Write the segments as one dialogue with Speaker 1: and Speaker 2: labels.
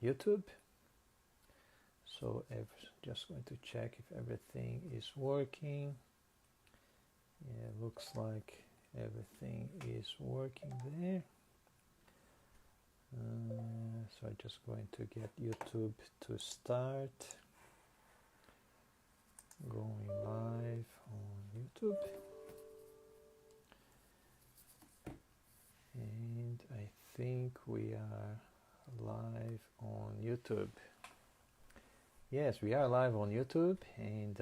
Speaker 1: YouTube. So just going to check if everything is working. Yeah, looks like everything is working there. So I'm just going to get YouTube to start. Going live on YouTube. And I think we are live on YouTube. Yes, we are live on YouTube, and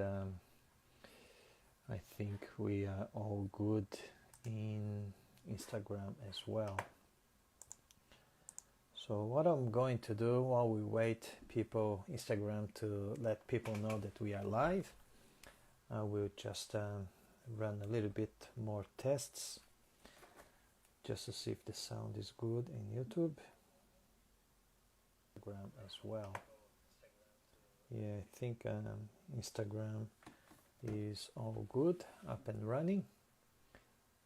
Speaker 1: I think we are all good in Instagram as well. So what I'm going to do while we wait Instagram to let people know that we are live, I will just run a little bit more tests just to see if the sound is good in YouTube. Instagram as well. Yeah, I think Instagram is all good, up and running,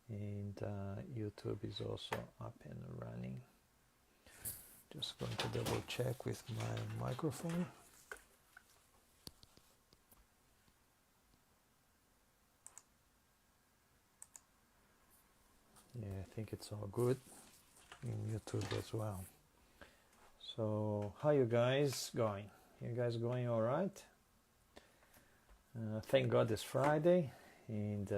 Speaker 1: and YouTube is also up and running. Just going to double check with my microphone. Yeah, I think it's all good in YouTube as well. So how you guys going? You guys going all right? Thank God it's Friday, and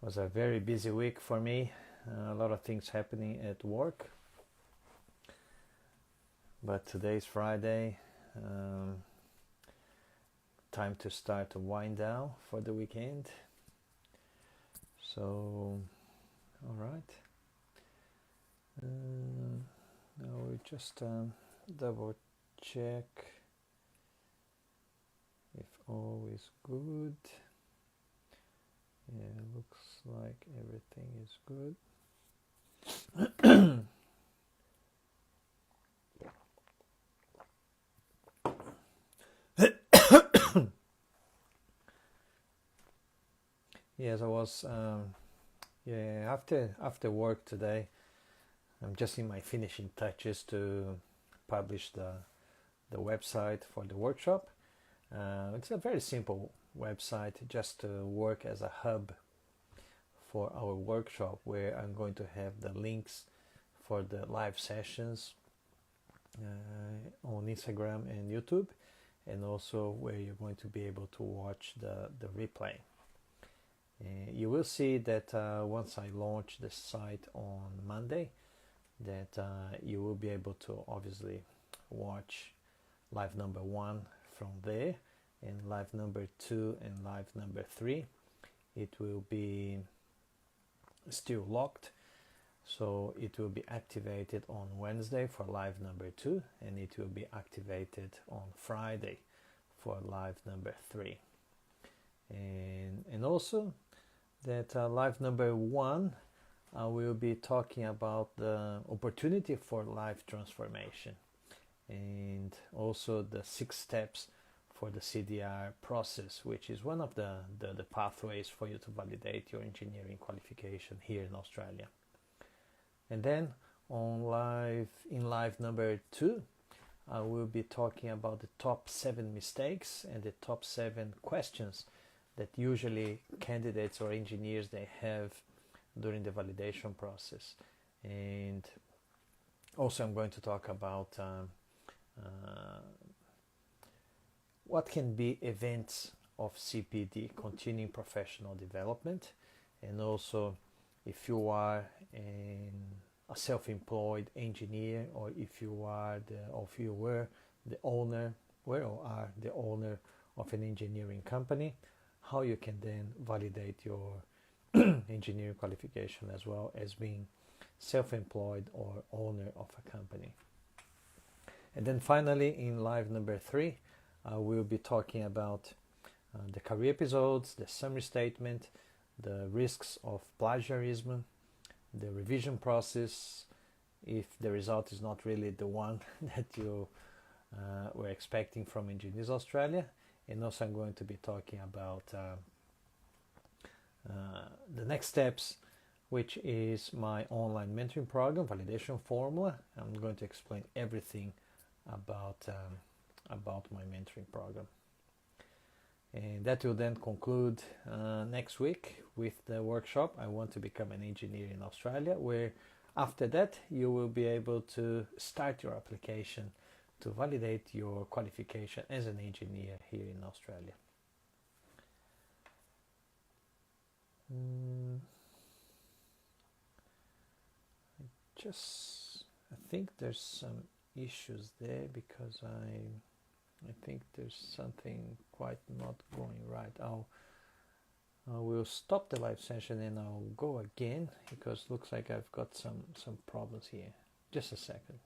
Speaker 1: was a very busy week for me. A lot of things happening at work. But today's Friday. Time to start to wind down for the weekend. So, all right. Now we just double check if all is good. Yeah, looks like everything is good. Yes, I was. Yeah, after work today, I'm just in my finishing touches to publish the website for the workshop. It's a very simple website, just to work as a hub for our workshop, where I'm going to have the links for the live sessions on Instagram and YouTube, and also where you're going to be able to watch the replay. You will see that once I launch the site on Monday, that you will be able to obviously watch live number 1 from there, and live number 2 and live number 3. It will be still locked, so it will be activated on Wednesday for live number 2, and it will be activated on Friday for live number 3. And also that live number 1, I will be talking about the opportunity for life transformation, and also the 6 steps for the CDR process, which is one of the pathways for you to validate your engineering qualification here in Australia. And then in live number 2, I will be talking about the top 7 mistakes and the top 7 questions that usually candidates or engineers they have during the validation process. And also I'm going to talk about what can be events of CPD, continuing professional development, and also if you are a self-employed engineer, or if you were the owner of an engineering company, how you can then validate your engineering qualification as well as being self-employed or owner of a company. And then finally, in live number 3, we'll be talking about the career episodes, the summary statement, the risks of plagiarism, the revision process, if the result is not really the one that you were expecting from Engineers Australia. And also I'm going to be talking about the next steps which is my online mentoring program, Validation Formula. I'm going to explain everything about my mentoring program. And that will then conclude next week with the workshop, I Want to Become an Engineer in Australia, where after that you will be able to start your application to validate your qualification as an engineer here in Australia. I think there's some issues there because I think there's something quite not going right. I will stop the live session and I'll go again because it looks like I've got some problems here. Just a second.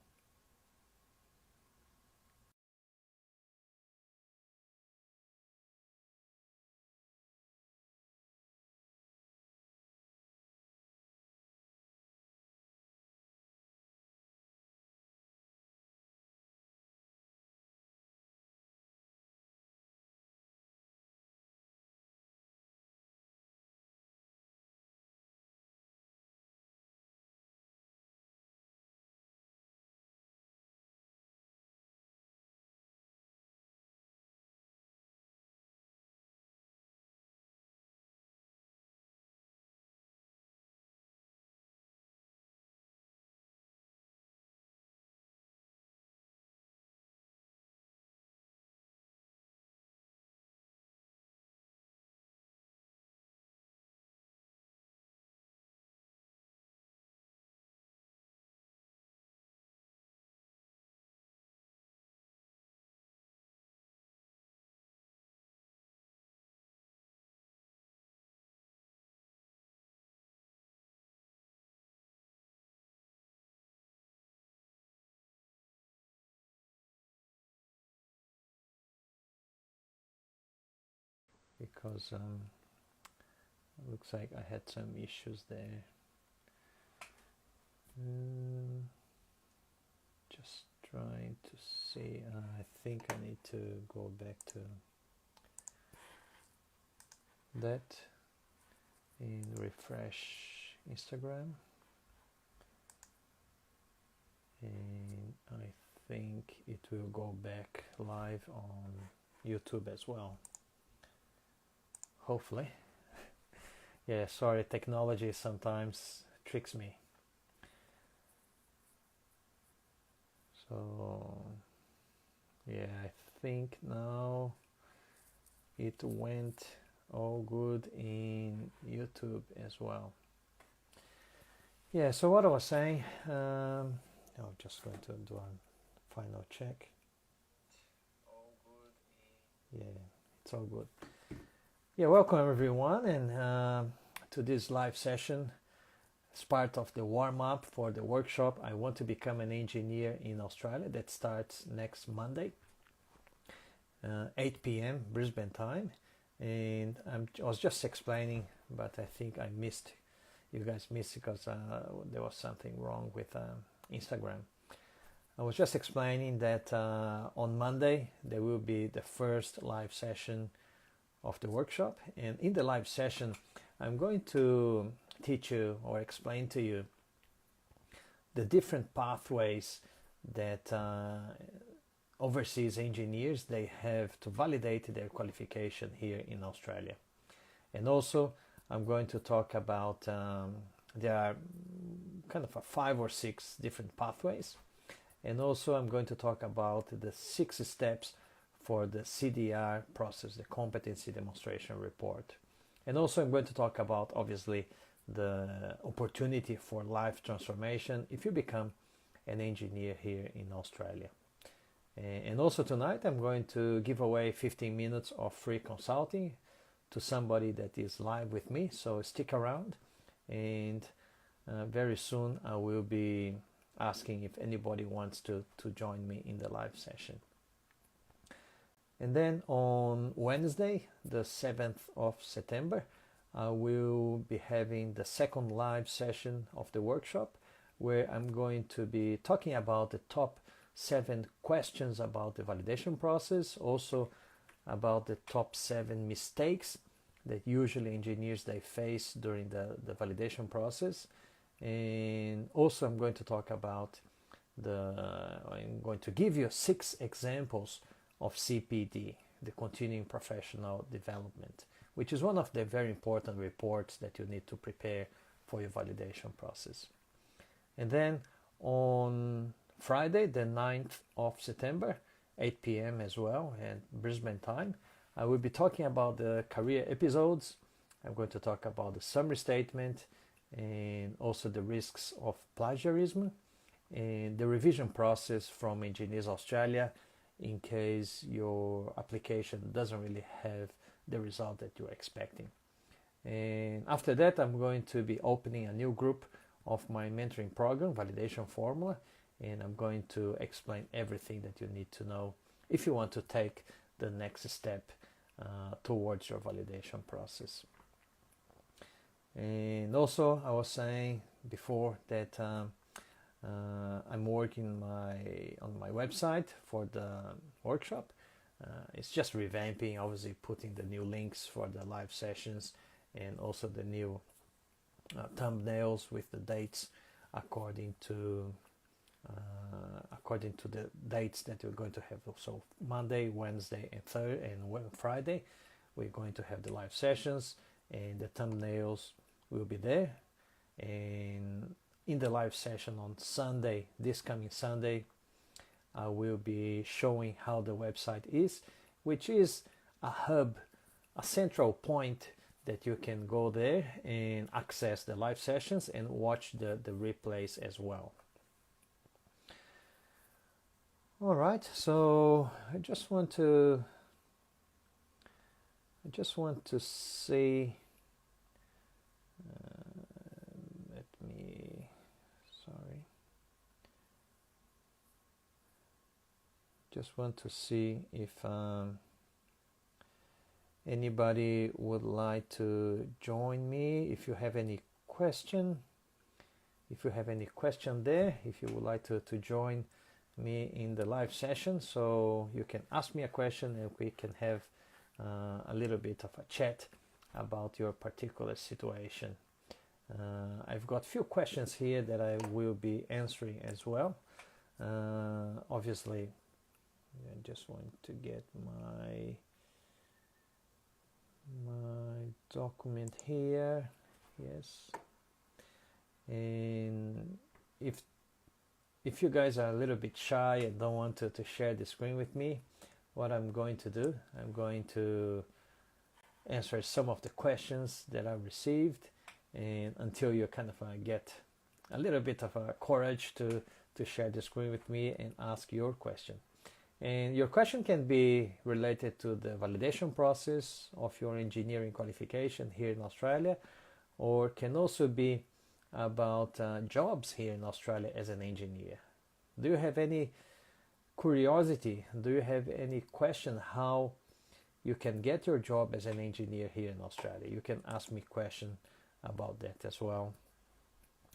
Speaker 1: Because it looks like I had some issues there. Just trying to see. I think I need to go back to that and refresh Instagram. And I think it will go back live on YouTube as well. Hopefully. Yeah, sorry, technology sometimes tricks me. So, yeah, I think now it went all good in YouTube as well. Yeah, so what I was saying, I'm just going to do a final check. Yeah, it's all good. Yeah, welcome everyone, and to this live session. It's part of the warm-up for the workshop I Want to Become an Engineer in Australia that starts next Monday, 8 p.m. Brisbane time. And I was just explaining, but I think you guys missed because there was something wrong with Instagram. I was just explaining that on Monday there will be the first live session of the workshop, and in the live session I'm going to teach you or explain to you the different pathways that overseas engineers they have to validate their qualification here in Australia. And also I'm going to talk about there are kind of 5 or 6 different pathways, and also I'm going to talk about the 6 steps for the CDR process, the Competency Demonstration Report. And also I'm going to talk about, obviously, the opportunity for life transformation if you become an engineer here in Australia. And also tonight I'm going to give away 15 minutes of free consulting to somebody that is live with me, so stick around, and very soon I will be asking if anybody wants to join me in the live session. And then on Wednesday, the 7th of September, I will be having the second live session of the workshop, where I'm going to be talking about the top 7 questions about the validation process, also about the top 7 mistakes that usually engineers they face during the validation process. And also I'm going to talk about I'm going to give you 6 examples of CPD, the Continuing Professional Development, which is one of the very important reports that you need to prepare for your validation process. And then on Friday, the 9th of September, 8 p.m. as well, at Brisbane time, I will be talking about the career episodes. I'm going to talk about the summary statement and also the risks of plagiarism and the revision process from Engineers Australia in case your application doesn't really have the result that you're expecting. And after that, I'm going to be opening a new group of my mentoring program, Validation Formula, and I'm going to explain everything that you need to know if you want to take the next step towards your validation process. And also, I was saying before that I'm working on my website for the workshop. It's just revamping, obviously putting the new links for the live sessions and also the new thumbnails with the dates according to the dates that we're going to have. So Monday, Wednesday, and Friday, we're going to have the live sessions, and the thumbnails will be there. And in the live session on Sunday, this coming Sunday, I will be showing how the website is, which is a hub, a central point that you can go there and access the live sessions and watch the replays as well. All right, so I just want to see. Just want to see if anybody would like to join me. If you have any question, there, if you would like to join me in the live session, so you can ask me a question and we can have a little bit of a chat about your particular situation. I've got a few questions here that I will be answering as well. Obviously, I just want to get my document here. Yes. And if you guys are a little bit shy and don't want to share the screen with me, what I'm going to do, I'm going to answer some of the questions that I received, and until you kind of get a little bit of courage to share the screen with me and ask your question. And your question can be related to the validation process of your engineering qualification here in Australia, or can also be about jobs here in Australia as an engineer. Do you have any curiosity? Do you have any question how you can get your job as an engineer here in Australia? You can ask me question about that as well.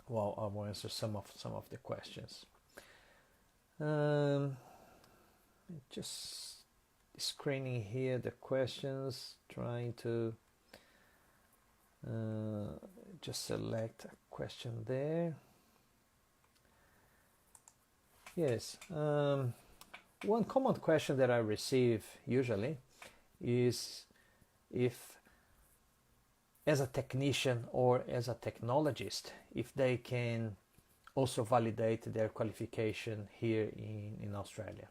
Speaker 1: Well, I will answer some of the questions. Just screening here the questions, trying to just select a question there. Yes, one common question that I receive usually is if, as a technician or as a technologist, if they can also validate their qualification here in Australia.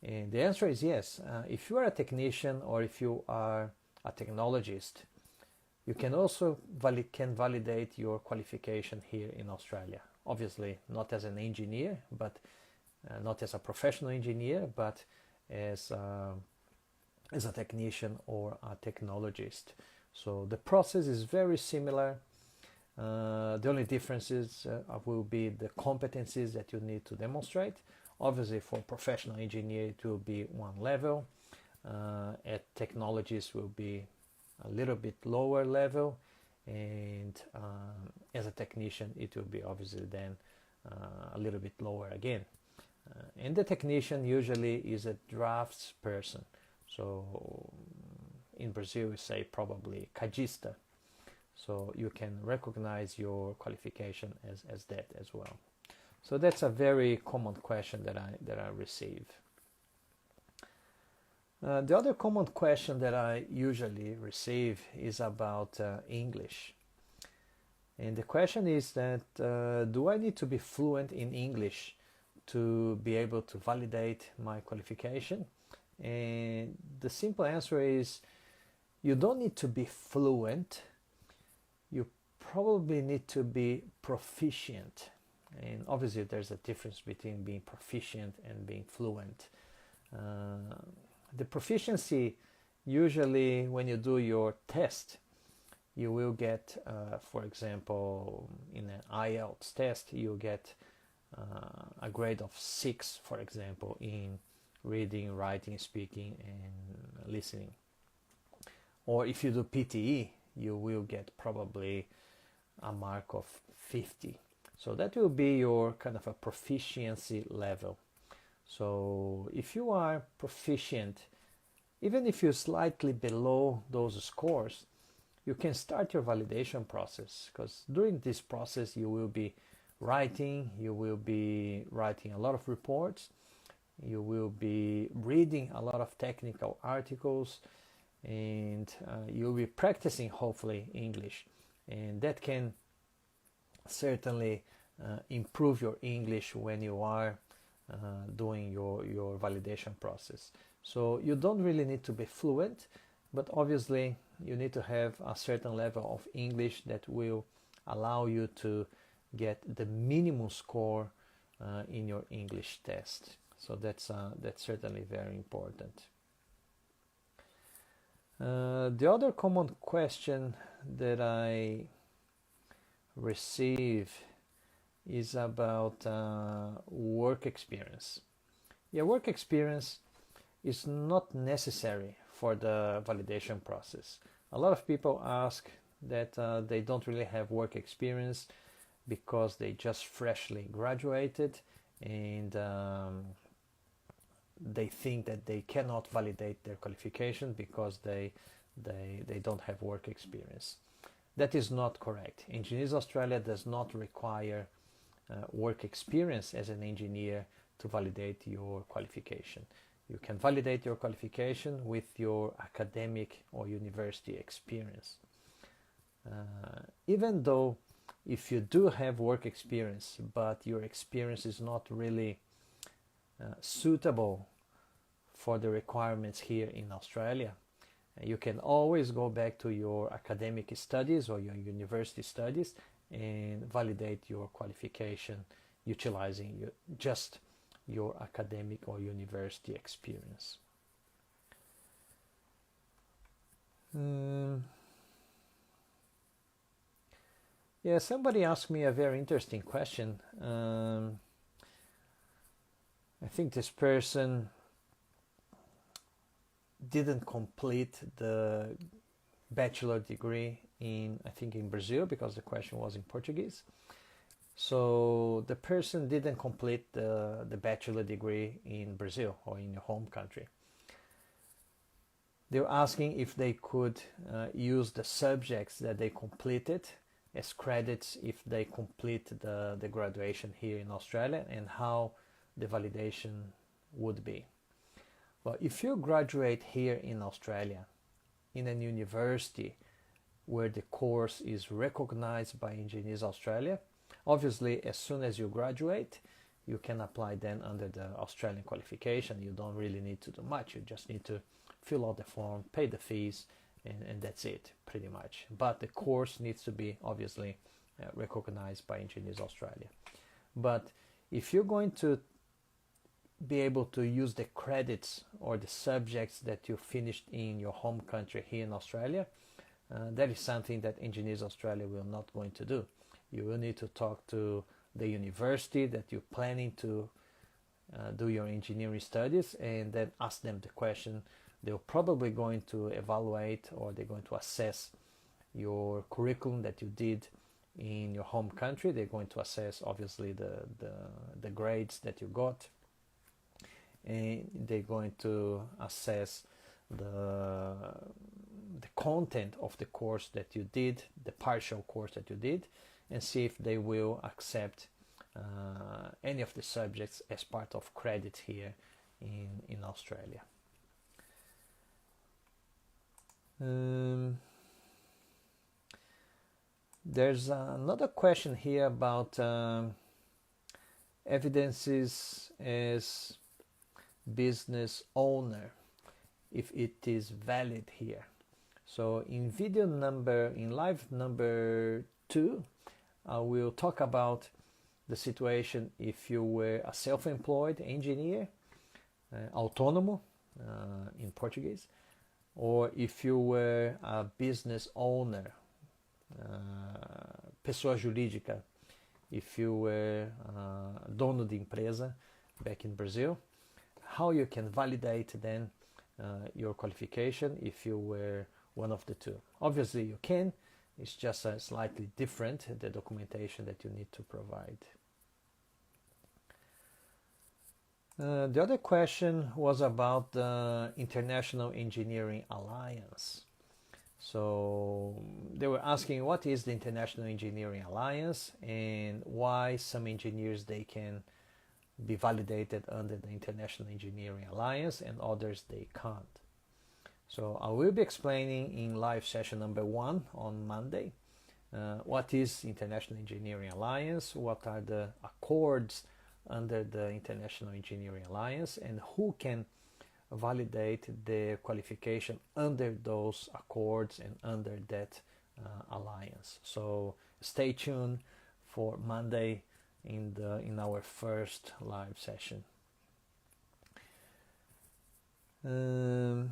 Speaker 1: And the answer is yes. If you are a technician or if you are a technologist, you can also validate your qualification here in Australia. Obviously, not as an engineer, but not as a professional engineer, but as a technician or a technologist. So the process is very similar. The only differences will be the competencies that you need to demonstrate. Obviously, for professional engineer, it will be one level. At technologists will be a little bit lower level, and as a technician, it will be obviously then a little bit lower again. And the technician usually is a drafts person. So in Brazil we say probably cagista. So you can recognize your qualification as that as well. So that's a very common question that I receive. The other common question that I usually receive is about English. And the question is that do I need to be fluent in English to be able to validate my qualification? And the simple answer is you don't need to be fluent. You probably need to be proficient. And obviously there's a difference between being proficient and being fluent. The proficiency, usually when you do your test, you will get, for example, in an IELTS test, you get a grade of 6, for example, in reading, writing, speaking, and listening. Or if you do PTE, you will get probably a mark of 50. So that will be your kind of a proficiency level. So if you are proficient, even if you're slightly below those scores, you can start your validation process, because during this process you will be writing a lot of reports, you will be reading a lot of technical articles, and you'll be practicing hopefully English, and that can certainly improve your English when you are doing your validation process. So you don't really need to be fluent, but obviously you need to have a certain level of English that will allow you to get the minimum score in your English test. So that's certainly very important. The other common question that I receive is about work experience. Yeah, work experience is not necessary for the validation process. A lot of people ask that they don't really have work experience because they just freshly graduated, and they think that they cannot validate their qualification because they don't have work experience. That is not correct. Engineers Australia does not require work experience as an engineer to validate your qualification. You can validate your qualification with your academic or university experience. Even though if you do have work experience, but your experience is not really suitable for the requirements here in Australia, you can always go back to your academic studies or your university studies and validate your qualification utilizing just your academic or university experience. Yeah, somebody asked me a very interesting question. I think this person didn't complete the bachelor degree in Brazil, because the question was in Portuguese. So the person didn't complete the bachelor degree in Brazil or in your home country. They were asking if they could use the subjects that they completed as credits if they complete the graduation here in Australia, and how the validation would be. Well, if you graduate here in Australia in a university where the course is recognized by Engineers Australia, obviously as soon as you graduate, you can apply then under the Australian qualification. You don't really need to do much. You just need to fill out the form, pay the fees, and that's it pretty much. But the course needs to be obviously recognized by Engineers Australia. But if you're going to be able to use the credits or the subjects that you finished in your home country here in Australia, that is something that Engineers Australia will not going to do. You will need to talk to the university that you're planning to do your engineering studies, and then ask them the question. They're probably going to evaluate, or they're going to assess your curriculum that you did in your home country. They're going to assess obviously the grades that you got, and they're going to assess the content of the course that you did, the partial course that you did, and see if they will accept any of the subjects as part of credit here in Australia. There's another question here about evidences as business owner, if it is valid here. So in live number 2, I will talk about the situation if you were a self-employed engineer, autônomo in Portuguese, or if you were a business owner, pessoa jurídica, if you were dono de empresa back in Brazil, how you can validate then your qualification if you were one of the two. Obviously you can, it's just slightly different, the documentation that you need to provide. The other question was about the International Engineering Alliance. So they were asking what is the International Engineering Alliance and why some engineers they can be validated under the International Engineering Alliance and others they can't. So I will be explaining in live session number 1 on Monday what is International Engineering Alliance, what are the accords under the International Engineering Alliance, and who can validate the qualification under those accords and under that alliance. So stay tuned for Monday in our first live session. The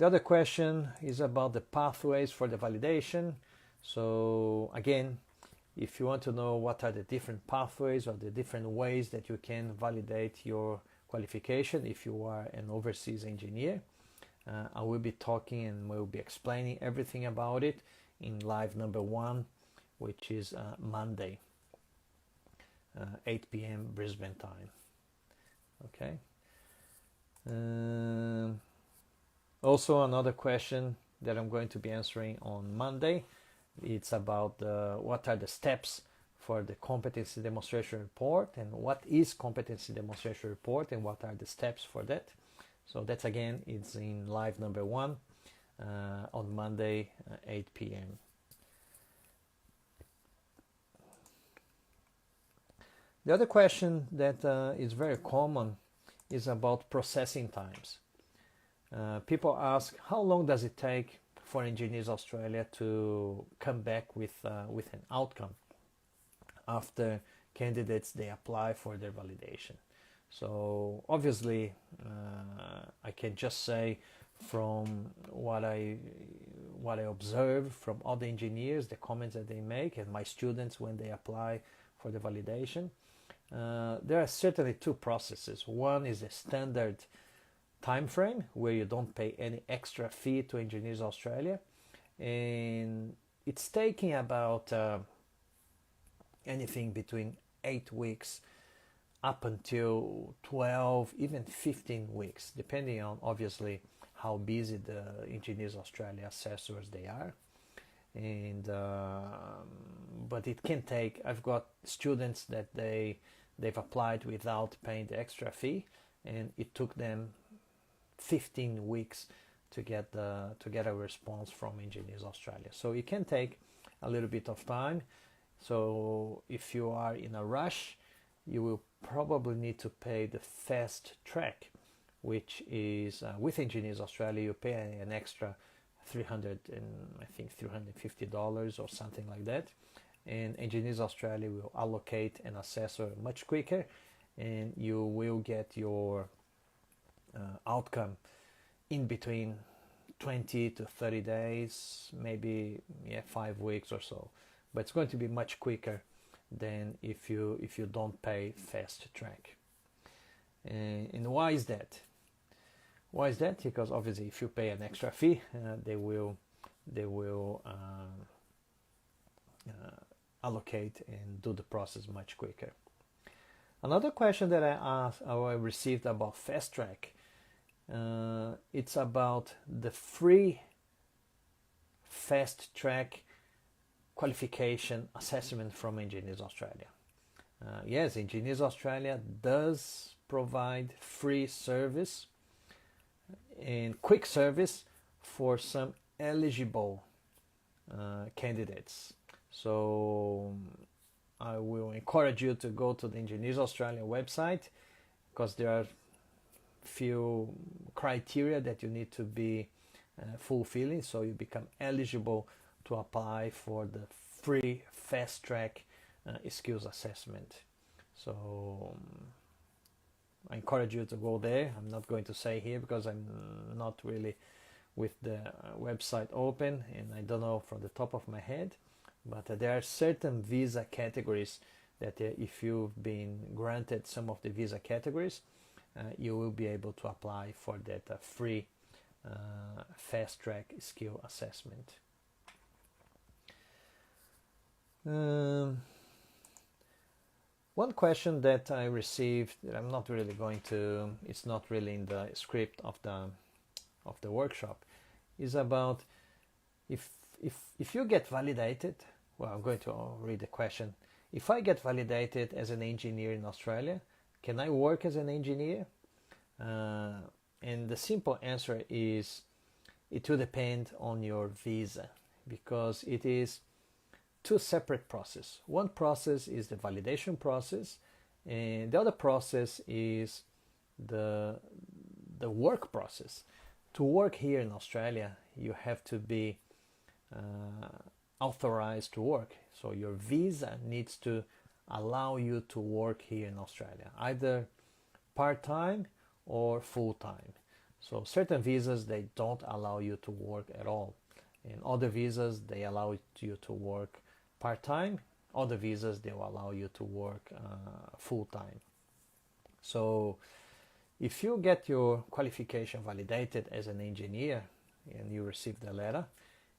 Speaker 1: other question is about the pathways for the validation. So again, if you want to know what are the different pathways or the different ways that you can validate your qualification if you are an overseas engineer, I will be talking and will be explaining everything about it in live number 1, which is Monday, 8 p.m. Brisbane time. Okay. Also another question that I'm going to be answering on Monday, it's about what are the steps for the competency demonstration report and what is competency demonstration report and what are the steps for that. So that again is in live number 1 on Monday 8 p.m. The other question that is very common is about processing times. People ask how long does it take for Engineers Australia to come back with an outcome after candidates they apply for their validation. So obviously I can just say from what I observe from other engineers, the comments that they make, and my students when they apply for the validation, there are certainly 2 processes. One is a standard time frame where you don't pay any extra fee to Engineers Australia, and it's taking about anything between 8 weeks up until 12, even 15 weeks, depending on obviously how busy the Engineers Australia assessors they are. And but it can take, I've got students that they've applied without paying the extra fee, and it took them 15 weeks to get a response from Engineers Australia. So it can take a little bit of time. So if you are in a rush, you will probably need to pay the fast track, which is with Engineers Australia you pay an extra $350 or something like that, and Engineers Australia will allocate an assessor much quicker, and you will get your outcome in between 20 to 30 days, maybe 5 weeks or so, but it's going to be much quicker than if you don't pay fast track. And why is that? Why is that? Because obviously if you pay an extra fee, they will allocate and do the process much quicker. Another question that I received about fast track It's about the free fast track qualification assessment from Engineers Australia. Yes, Engineers Australia does provide free service and quick service for some eligible candidates. So I will encourage you to go to the Engineers Australia website, because there are few criteria that you need to be fulfilling, so you become eligible to apply for the free fast track skills assessment. So I encourage you to go there. I'm not going to say here because I'm not really with the website open and I don't know from the top of my head, but there are certain visa categories that if you've been granted some of the visa categories, you will be able to apply for that free fast track skill assessment. One question that I received that I'm not really going to, it's not really in the script of the workshop, is about if you get validated. Well, I'm going to read the question. If I get validated as an engineer in Australia, can I work as an engineer? And the simple answer is it will depend on your visa, because it is two separate processes. One process is the validation process, and the other process is the work process. To work here in Australia, you have to be authorized to work. So your visa needs to allow you to work here in Australia, either part-time or full-time. So certain visas, they don't allow you to work at all. And other visas, they allow you to work part-time. Other visas, they will allow you to work full-time. So if you get your qualification validated as an engineer and you receive the letter,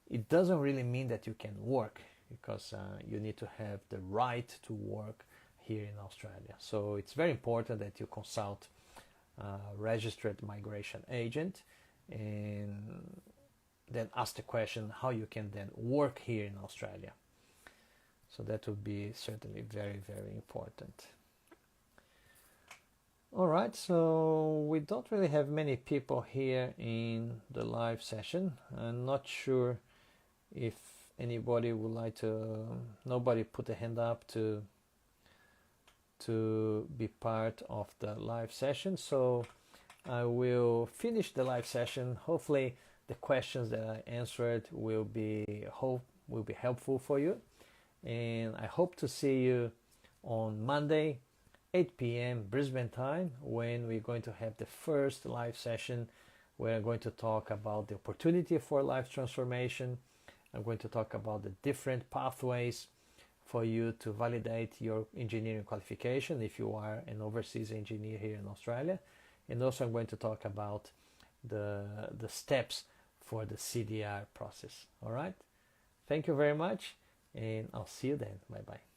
Speaker 1: it doesn't really mean that you can work, because you need to have the right to work here in Australia. So it's very important that you consult a registered migration agent and then ask the question how you can then work here in Australia. So that would be certainly very, very important. All right, so we don't really have many people here in the live session. I'm not sure if anybody would like to, nobody put a hand up to be part of the live session. So I will finish the live session. Hopefully the questions that I answered will be helpful for you. And I hope to see you on Monday, 8 p.m. Brisbane time, when we're going to have the first live session. We're going to talk about the opportunity for life transformation. I'm going to talk about the different pathways for you to validate your engineering qualification if you are an overseas engineer here in Australia. And also I'm going to talk about the steps for the CDR process. All right. Thank you very much, and I'll see you then. Bye-bye.